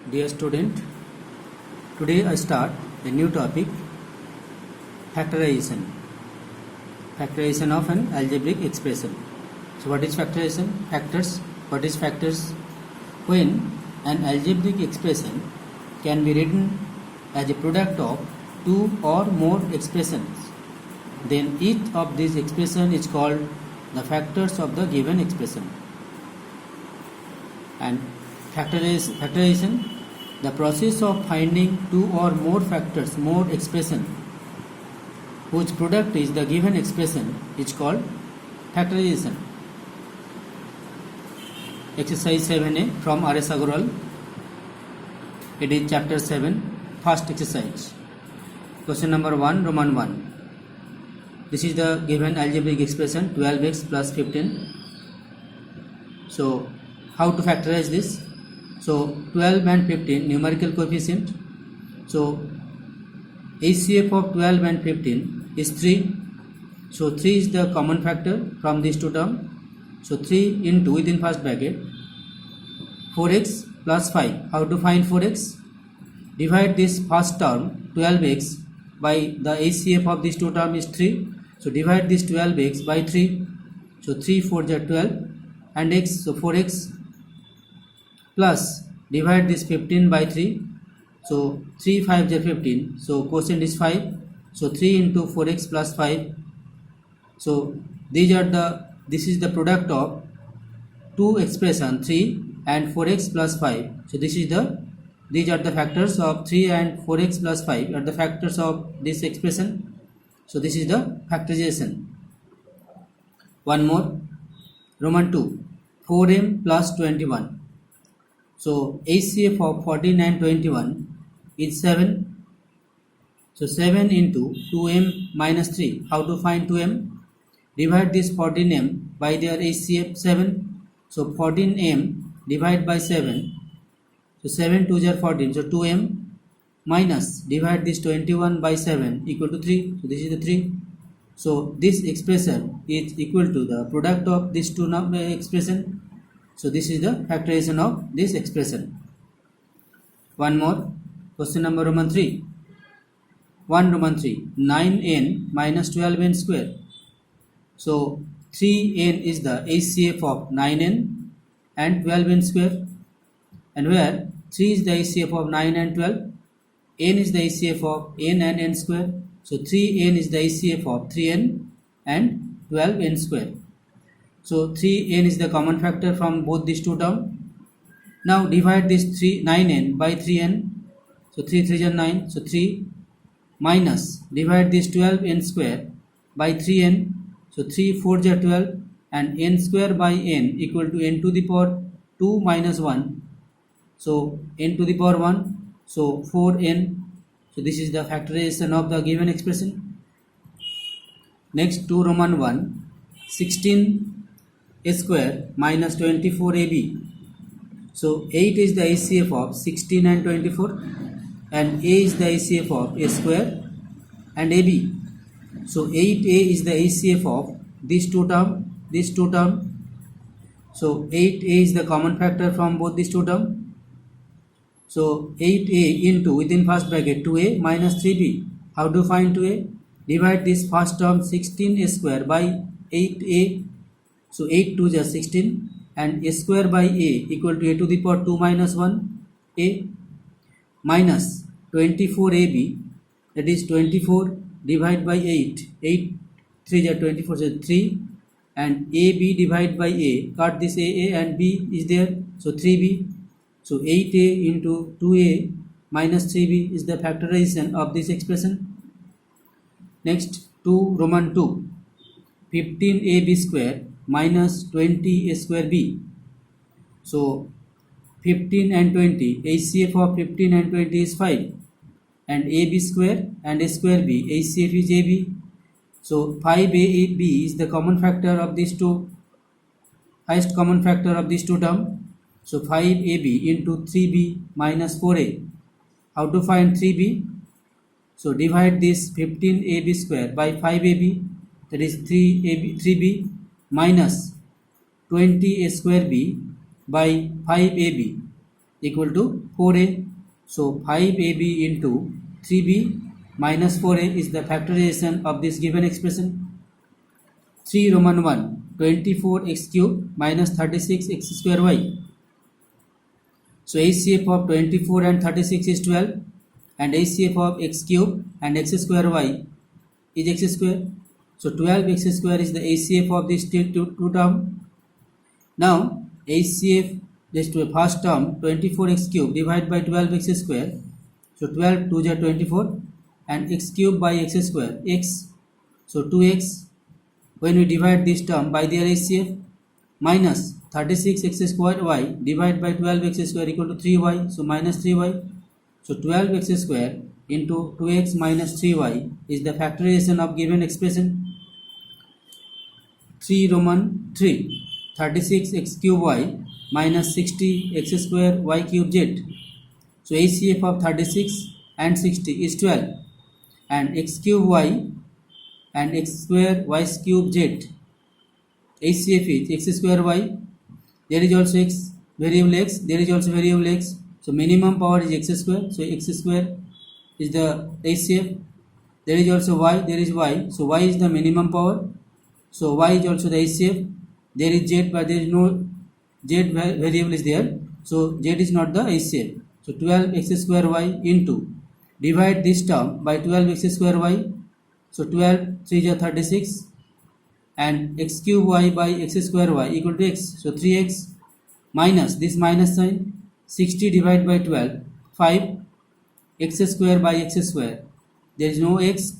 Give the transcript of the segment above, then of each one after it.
Dear student, today I start a new topic, factorization. Factorization of an algebraic expression. So what is factorization? Factors. What is factors? When an algebraic expression can be written as a product of two or more expressions, then each of these expressions is called the factors of the given expression. And factorization, the process of finding two or more factors, more expression, whose product is the given expression, is called factorization. Exercise 7a from R.S. Agarwal. It is chapter 7, first exercise. Question number 1, Roman 1. This is the given algebraic expression 12x plus 15. So how to factorize this? So 12 and 15 numerical coefficient. So HCF of 12 and 15 is 3. So 3 is the common factor from these two terms. So 3 into within first bracket 4x plus 5. How to find 4x? Divide this first term 12x by the HCF of these two terms is 3. So divide this 12x by 3. So 3 4 are 12 and x, so 4x plus divide this 15 by 3. So 3 5 are 15. So quotient is 5. So 3 into 4x plus 5. So this is the product of two expression 3 and 4x plus 5. So these are the factors of 3 and 4x plus 5 are the factors of this expression. So this is the factorization. One more, Roman 2, 4m plus 21. So HCF of 14 and 21 is 7. So 7 into 2m minus 3. How to find 2m? Divide this 14m by their HCF 7. So 14m divide by 7. So 7 2s are 14. So 2m minus divide this 21 by 7 equal to 3. So this is the 3. So this expression is equal to the product of these two expression. So this is the factorization of this expression. One more, question number Roman 3. 1 Roman 3, 9n minus 12n square. So 3n is the HCF of 9n and 12n square, and where 3 is the HCF of 9 and 12, n is the HCF of n and n square. So 3n is the HCF of 3n and 12n square. So 3n is the common factor from both these two terms. Now divide this 9n by 3n. So 3 3 are 9. So 3 minus divide this 12n square by 3n. So 3 4 are 12 and n square by n equal to n to the power 2 minus 1. So n to the power 1. So 4n. So this is the factorization of the given expression. Next, 2 Roman 1, 16 a square minus 24 ab. So 8 is the HCF of 16 and 24, and a is the HCF of a square and ab. So 8a is the HCF of these two terms. So 8a is the common factor from both these two terms. So 8a into within first bracket 2a minus 3b. How to find 2a? Divide this first term 16a square by 8a. So 8 2 is 16 and a square by a equal to a to the power 2 minus 1 a minus 24ab, that is 24 divided by 8. 8 3 is 24, so 3, and ab divided by a. Cut this a and b is there, so 3b. So 8a into 2a minus 3b is the factorization of this expression. Next, 2 Roman 2, 15ab square minus 20a square b. So 15 and 20, HCF of 15 and 20 is 5, and ab square and a square b, HCF is ab. So 5ab is the common factor of these two, highest common factor of these two terms. So 5ab into 3b minus 4a. How to find 3b? So divide this 15ab square by 5ab, that is 3b minus 20a square b by 5ab. equal to 4a. So 5ab into 3b minus 4a is the factorization of this given expression. 3 Roman 1 24x cube minus 36x square y. So HCF of 24 and 36 is 12, and HCF of x cube and x square y is x square. So 12x square is the HCF of these two term. Now HCF, just to a first term, 24x cube divided by 12x square. So 12 2 is 24, and x cube by x square x. So 2x. When we divide this term by their HCF, minus 36x square y divided by 12x square equal to 3y. So minus 3y. So 12x square into 2x minus 3y is the factorization of given expression. 3 Roman 3 36x cube y minus 60x square y cube z. So HCF of 36 and 60 is 12, and x cube y and x square y cube z. HCF is x square y. There is also x variable x. There is also variable x. So minimum power is x square. So x square is the HCF. There is also y. There is y. So y is the minimum power. So y is also the HCF. There is z, but there is no z variable is there. So z is not the HCF. So 12x square y into, divide this term by 12x square y. So 12 3 is 36, and x cube y by x square y equal to x. So 3x minus this minus sign, 60 divided by 12, 5, x square by x square. There is no x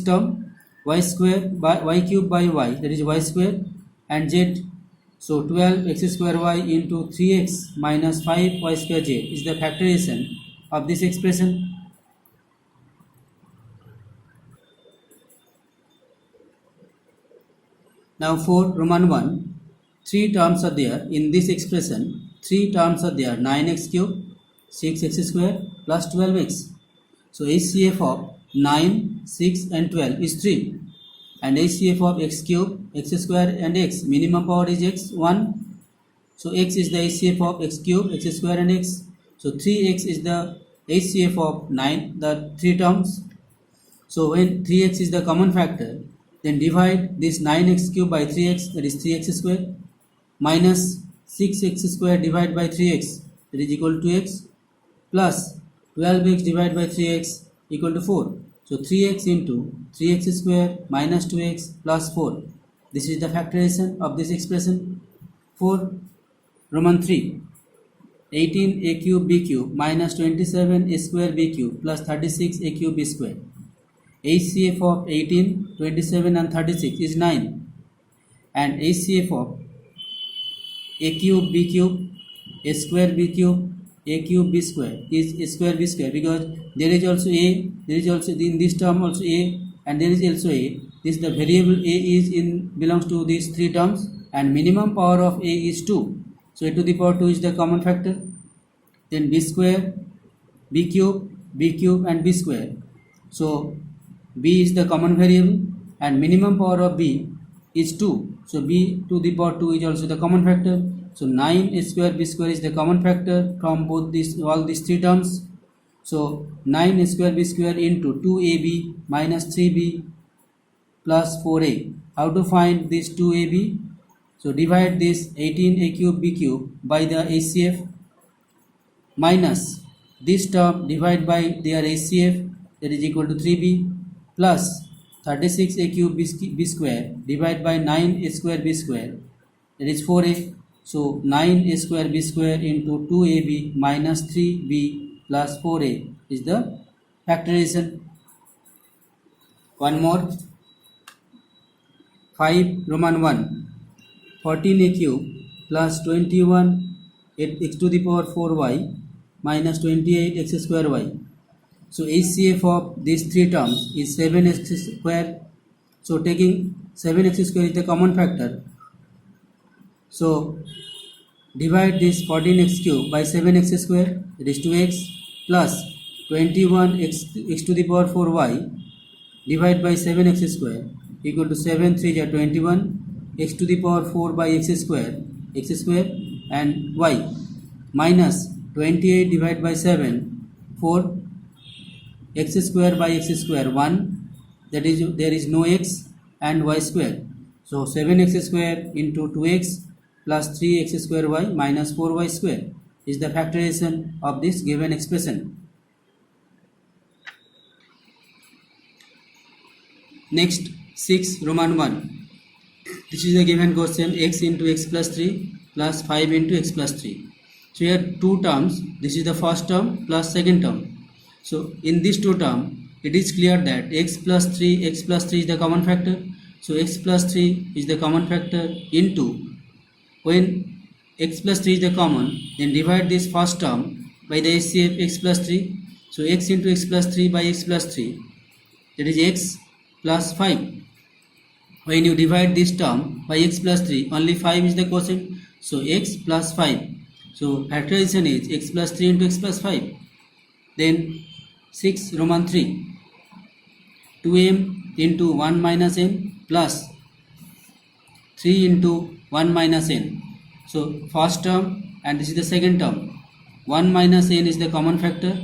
term. Y square by y cube by y, that is y square, and z. So 12x square y into 3x minus 5y square z is the factorization of this expression. Now for Roman 1, 3 terms are there in this expression. 3 terms are there: 9x cube, 6x square plus 12x. So HCF of 9, 6 and 12 is 3, and HCF of x cube, x square and x, minimum power is x, 1. So x is the HCF of x cube, x square and x. So 3x is the HCF of 9, the 3 terms. So when 3x is the common factor, then divide this 9x cube by 3x, that is 3x square, minus 6x square divided by 3x, that is equal to x, plus 12x divided by 3x equal to 4. So 3x into 3x square minus 2x plus 4. This is the factorization of this expression. For Roman 3, 18a cube b cube minus 27a square b cube plus 36a cube b square. HCF of 18, 27 and 36 is 9, and HCF of a cube b cube, a square b cube, a cube b square is a square b square, because there is also a, there is also in this term also a, and there is also a. This the variable a is in belongs to these 3 terms, and minimum power of a is 2. So a to the power 2 is the common factor. Then b square, b cube and b square. So b is the common variable, and minimum power of b is 2. So b to the power 2 is also the common factor. So 9 square b square is the common factor from both these, all these 3 terms. So 9 square b square into 2ab minus 3b plus 4a. How to find this 2ab? So divide this 18a cube b cube by the HCF, minus this term divide by their HCF, that is equal to 3b, plus 36a cube b square divided by 9 square b square, that is 4a. So 9 square b square into 2ab minus 3b plus 4a is the factorization. One more. 5 Roman 1, 14a cube plus 21 x to the power 4y minus 28x square y. So HCF of these 3 terms is 7x square. So taking 7x square is the common factor. So divide this 14x cube by 7x square, that is 2x, plus 21x to the power 4y divided by 7x square equal to 7 3 is 21, x to the power 4 by x square and y, minus 28 divided by 7, 4, x square by x square 1, that is there is no x, and y square. So 7x square into 2x plus 3x square y minus 4y square is the factorization of this given expression. Next, 6 Roman 1. This is the given question, x into x plus 3 plus 5 into x plus 3. So here two terms, this is the first term plus second term. So in this two term, it is clear that x plus 3 is the common factor. So x plus 3 is the common factor into, when x plus 3 is the common, then divide this first term by the HCF x plus 3. So x into x plus 3 by x plus 3, that is x plus 5. When you divide this term by x plus 3, only 5 is the quotient. So x plus 5. So factorization is x plus 3 into x plus 5. Then 6 Roman 3. 2m into 1 minus n plus 3 into 1 minus n. So first term and this is the second term. 1 minus n is the common factor,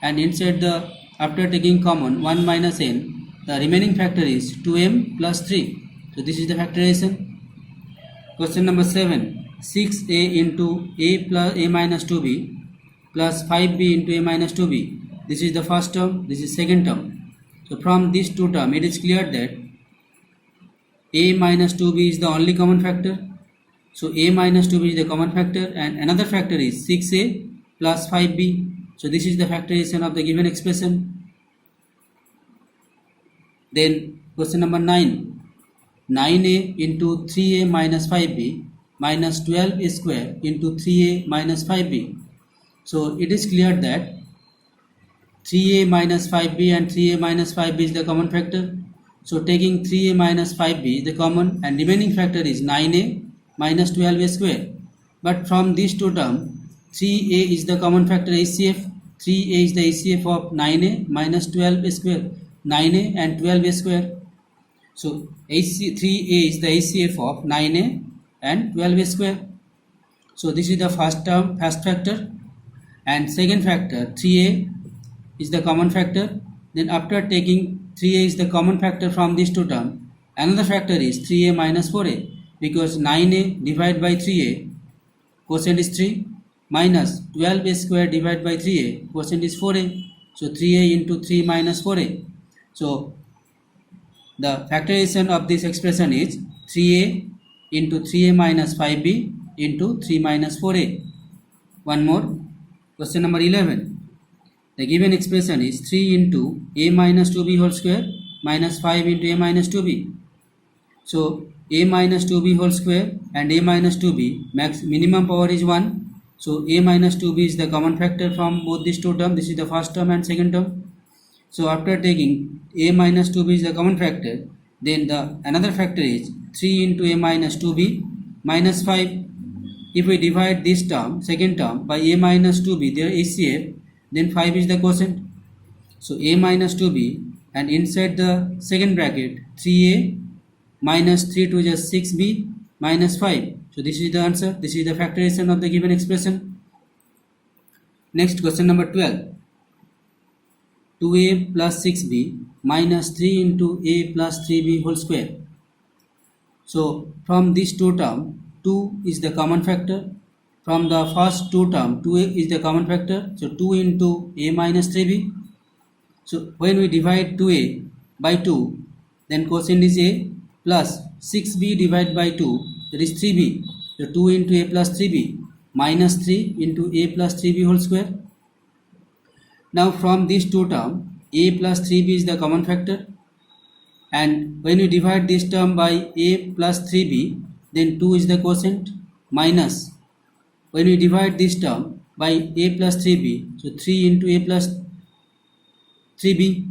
and inside the, after taking common 1 minus n, the remaining factor is 2m plus 3. So this is the factorization. Question number 7. 6a into a plus a minus 2b plus 5b into a minus 2b. This is the first term, this is second term. So from these two terms, it is clear that a minus 2b is the only common factor. So a minus 2b is the common factor, and another factor is 6a plus 5b. So this is the factorization of the given expression. Then question number 9. 9a into 3a minus 5b minus 12a square into 3a minus 5b. So it is clear that 3a minus 5b and 3a minus 5b is the common factor. So taking 3a minus 5b the common, and remaining factor is 9a minus 12a square. But from these two terms, 3a is the common factor HCF. 3a is the HCF of 9a minus 12a square. 9a and 12a square. So 3a is the HCF of 9a and 12a square. So this is the first term, first factor, and second factor 3a is the common factor. Then after taking 3a is the common factor from these two terms, another factor is 3a minus 4a, because 9a divided by 3a, quotient is 3, minus 12a square divided by 3a, quotient is 4a. So 3a into 3 minus 4a. So the factorization of this expression is 3a into 3a minus 5b into 3 minus 4a. One more, question number 11. The given expression is 3 into a minus 2b whole square minus 5 into a minus 2b. So a minus 2b whole square and a minus 2b, minimum power is 1. So a minus 2b is the common factor from both these two terms. This is the first term and second term. So after taking a minus 2b is the common factor, then the another factor is 3 into a minus 2b minus 5. If we divide this term, second term, by a minus 2b, their HCF, then 5 is the quotient. So a minus 2b, and inside the second bracket 3a minus 3 to just 6b minus 5. So this is the answer. This is the factorization of the given expression. Next, question number 12. 2a plus 6b minus 3 into a plus 3b whole square. So from these two terms, 2 is the common factor. From the first two terms, 2a is the common factor. So 2 into a minus 3b. So when we divide 2a by 2, then quotient is a, plus 6b divided by 2, that is 3b. So 2 into a plus 3b minus 3 into a plus 3b whole square. Now from these two terms, a plus 3b is the common factor, and when you divide this term by a plus 3b, then 2 is the quotient, minus when you divide this term by a plus 3b, so 3 into a plus 3b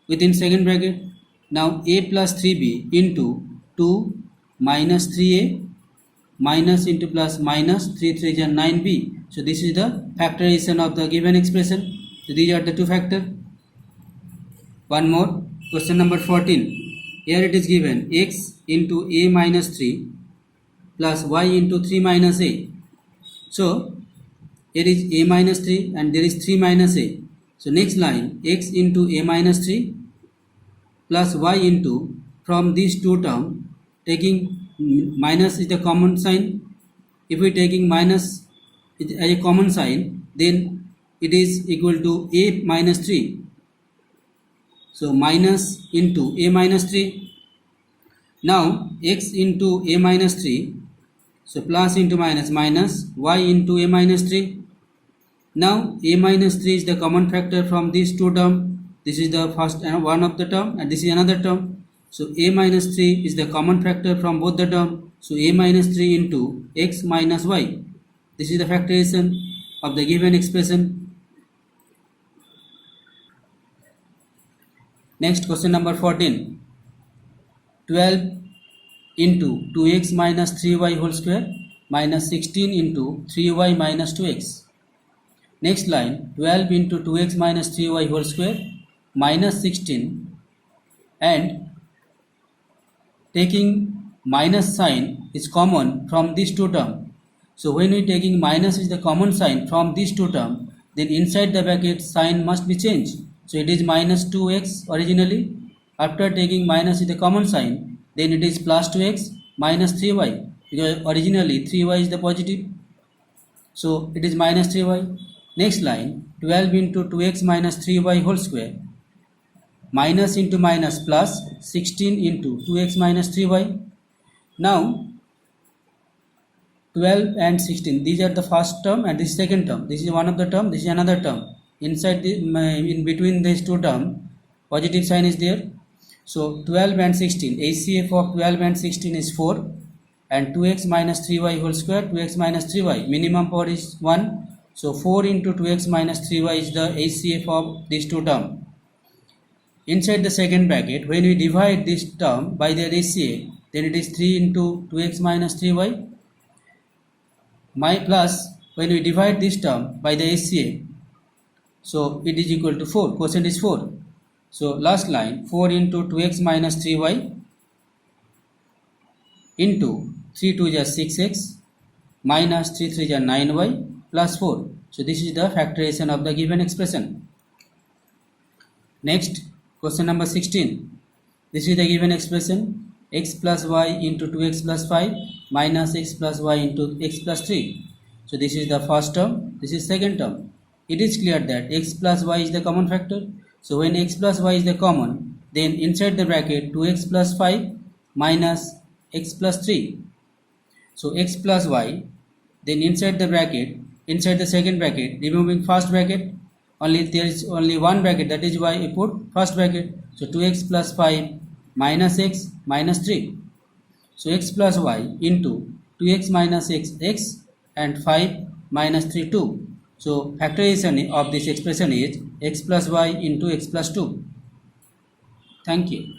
within second bracket. Now a plus 3b into 2 minus 3a minus into plus minus 3 3 is 9b. So this is the factorization of the given expression. So these are the two factors. One more, question number 14. Here it is given x into a minus 3 plus y into 3 minus a. So here is a minus 3 and there is 3 minus a. So next line, x into a minus 3 plus y into, from these two terms, taking minus is the common sign. If we taking minus as a common sign, then it is equal to a minus 3. So minus into a minus 3. Now x into a minus 3. So plus into minus, minus y into a minus 3. Now a minus 3 is the common factor from these two terms. This is the first one of the term and this is another term. So a minus 3 is the common factor from both the term. So a minus 3 into x minus y. This is the factorization of the given expression. Next, question number 14. 12 into 2x minus 3y whole square minus 16 into 3y minus 2x. Next line, 12 into 2x minus 3y whole square minus 16, and taking minus sign is common from these two terms. So when we taking minus is the common sign from these two terms, then inside the bracket sign must be changed. So it is minus 2x originally. After taking minus is the common sign, then it is plus 2x minus 3y, because originally 3y is the positive. So it is minus 3y. Next line, 12 into 2x minus 3y whole square minus into minus plus 16 into 2x minus 3y. Now 12 and 16, these are the first term and this second term. This is one of the term, this is another term. Inside the, in between these two terms, positive sign is there. So 12 and 16, HCF of 12 and 16 is 4, and 2x minus 3y whole square, 2x minus 3y, minimum power is 1. So 4 into 2x minus 3y is the HCF of these two terms. Inside the second bracket, when we divide this term by their HCF, then it is 3 into 2x minus 3y. My plus, when we divide this term by the HCF, so it is equal to 4, quotient is 4. So last line, 4 into 2x minus 3y into 3 2 is 6x minus 3 3 is 9y plus 4. So this is the factorization of the given expression. Next, question number 16. This is the given expression, x plus y into 2x plus 5 minus x plus y into x plus 3. So this is the first term, this is second term. It is clear that x plus y is the common factor. So when x plus y is the common, then inside the bracket 2x plus 5 minus x plus 3. So x plus y, then inside the bracket, inside the second bracket, removing first bracket, there is only one bracket, that is why we put first bracket. So 2x plus 5 minus x minus 3. So x plus y into 2x minus x and 5 minus 3 2. So factorization of this expression is x plus y into x plus 2. Thank you.